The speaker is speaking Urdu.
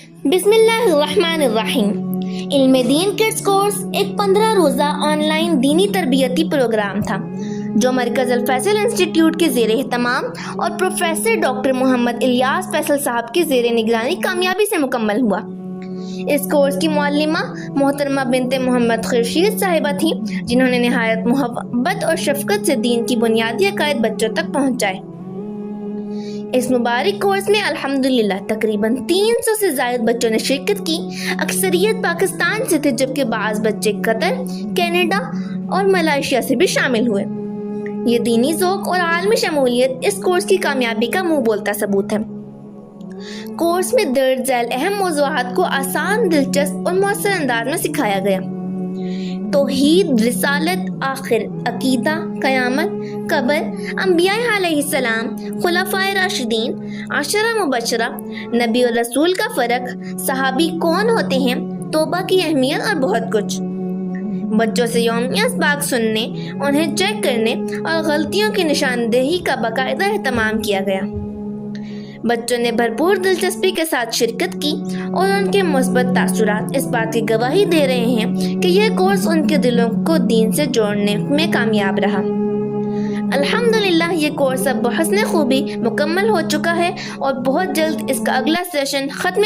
بسم اللہ الرحمن الرحیم۔ علم دین کڈز کورس ایک 15 روزہ آن لائن دینی تربیتی پروگرام تھا جو مرکز الفیصل انسٹیٹیوٹ کے زیر اہتمام اور پروفیسر ڈاکٹر محمد الیاس فیصل صاحب کے زیر نگرانی کامیابی سے مکمل ہوا۔ اس کورس کی معلمہ محترمہ بنت محمد خورشید صاحبہ تھیں، جنہوں نے نہایت محبت اور شفقت سے دین کی بنیادی عقائد بچوں تک پہنچائے۔ اس مبارک کورس میں الحمدللہ تقریباً 300 سے زائد بچوں نے شرکت کی۔ اکثریت پاکستان سے تھے، جبکہ بعض بچے قطر، کینیڈا اور ملائیشیا سے بھی شامل ہوئے۔ یہ دینی ذوق اور عالمی شمولیت اس کورس کی کامیابی کا منہ بولتا ثبوت ہے۔ کورس میں درج ذیل اہم موضوعات کو آسان، دلچسپ اور مؤثر انداز میں سکھایا گیا۔ توحید، رسالت، آخر، عقیدہ، قیامت، قبر، انبیاء علیہ السلام، خلفائے راشدین، عشرہ مبشرہ، نبی اور رسول کا فرق، صحابی کون ہوتے ہیں، توبہ کی اہمیت اور بہت کچھ۔ بچوں سے یومیہ اسباق سننے، انہیں چیک کرنے اور غلطیوں کی نشاندہی کا باقاعدہ اہتمام کیا گیا۔ بچوں نے بھرپور دلچسپی کے ساتھ شرکت کی اور ان کے مثبت تاثرات اس بات کی گواہی دے رہے ہیں کہ یہ کورس ان کے دلوں کو دین سے جوڑنے میں کامیاب رہا۔ الحمدللہ یہ کورس اب بحسن خوبی مکمل ہو چکا ہے اور بہت جلد اس کا اگلا سیشن ختم